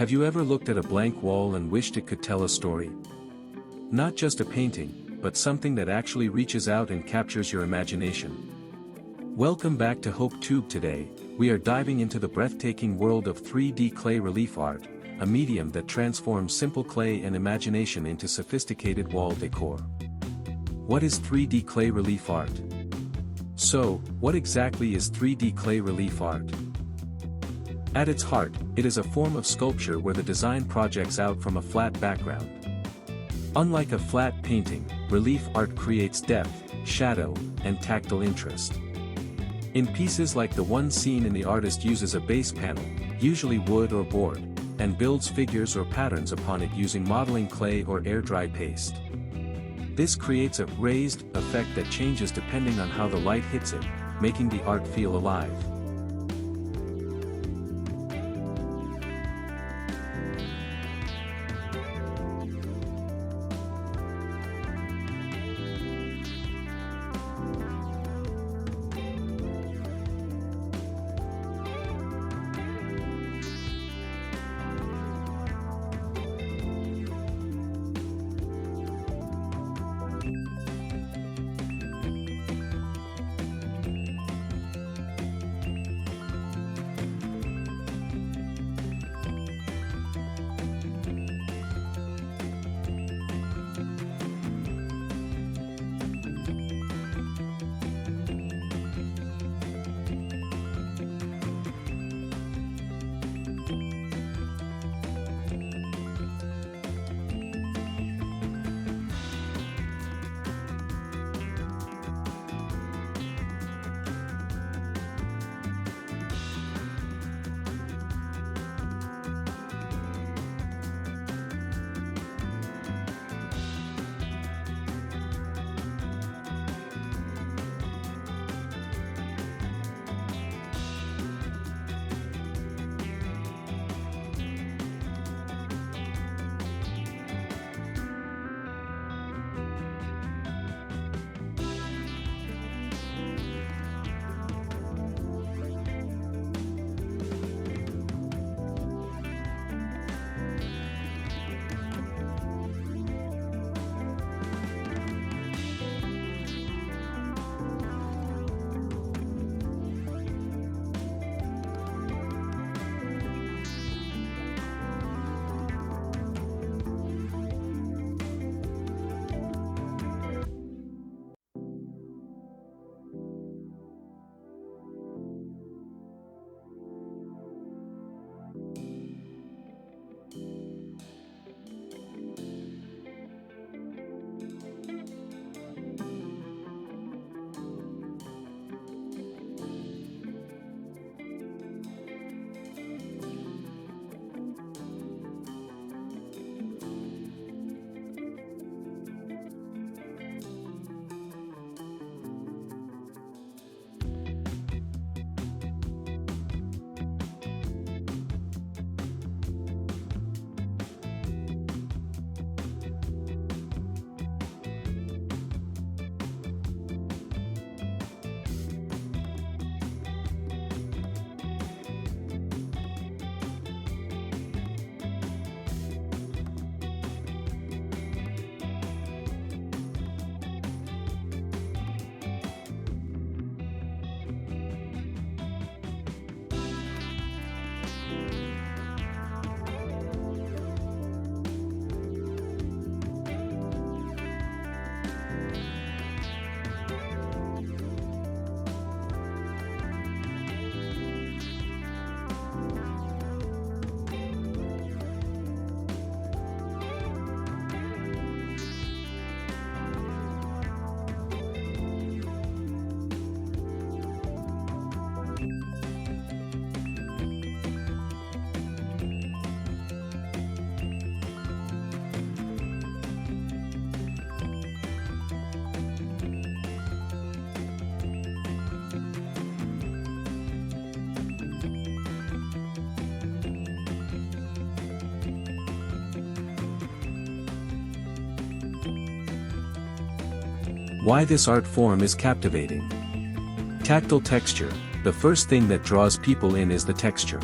Have you ever looked at a blank wall and wished it could tell a story? Not just a painting, but something that actually reaches out and captures your imagination. Welcome back to Hope Tube. Today, we are diving into the breathtaking world of 3D clay relief art, a medium that transforms simple clay and imagination into sophisticated wall decor. What is 3D clay relief art? So, what exactly is 3D clay relief art? At its heart, it is a form of sculpture where the design projects out from a flat background. Unlike a flat painting, relief art creates depth, shadow, and tactile interest. In pieces like the one seen in, the artist uses a base panel, usually wood or board, and builds figures or patterns upon it using modeling clay or air-dry paste. This creates a raised effect that changes depending on how the light hits it, making the art feel alive. Why this art form is captivating. Tactile texture. The first thing that draws people in is the texture.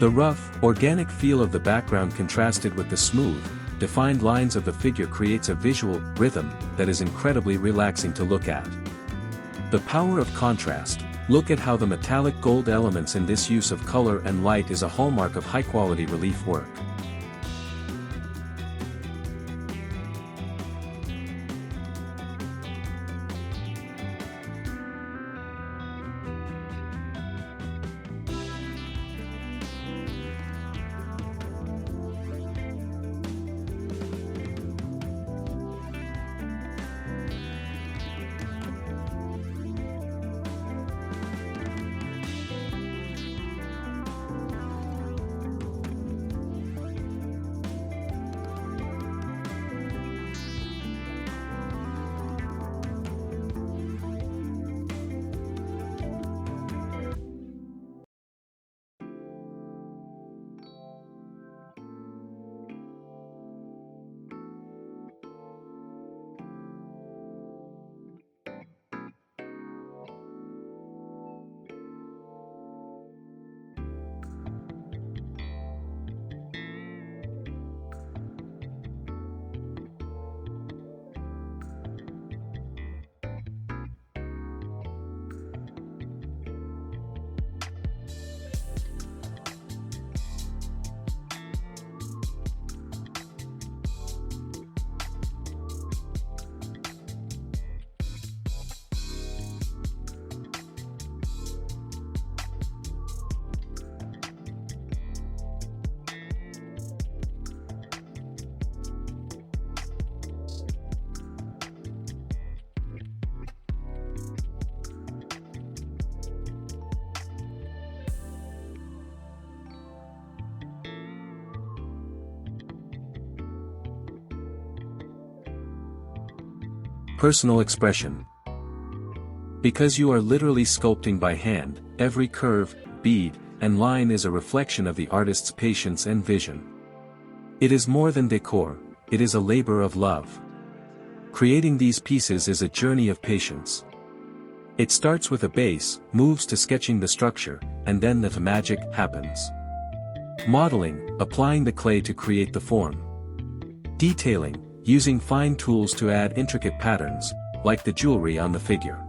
The rough, organic feel of the background contrasted with the smooth, defined lines of the figure creates a visual rhythm that is incredibly relaxing to look at. The power of contrast. Look at how the metallic gold elements in this use of color and light is a hallmark of high-quality relief work. Personal expression. Because you are literally sculpting by hand, every curve, bead, and line is a reflection of the artist's patience and vision. It is more than decor, it is a labor of love. Creating these pieces is a journey of patience. It starts with a base, moves to sketching the structure, and then the magic happens. Modeling, applying the clay to create the form. Detailing, using fine tools to add intricate patterns, like the jewelry on the figure.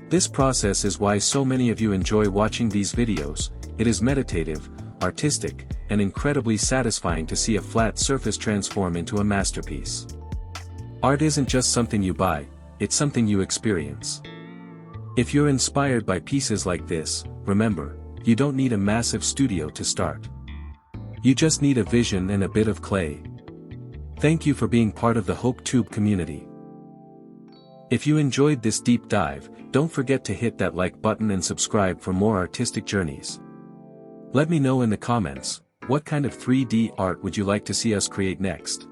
This process is why so many of you enjoy watching these videos. It is meditative, artistic, and incredibly satisfying to see a flat surface transform into a masterpiece. Art isn't just something you buy, it's something you experience. If you're inspired by pieces like this, remember, you don't need a massive studio to start. You just need a vision and a bit of clay. Thank you for being part of the HopeTube community. If you enjoyed this deep dive, don't forget to hit that like button and subscribe for more artistic journeys. Let me know in the comments, what kind of 3D art would you like to see us create next?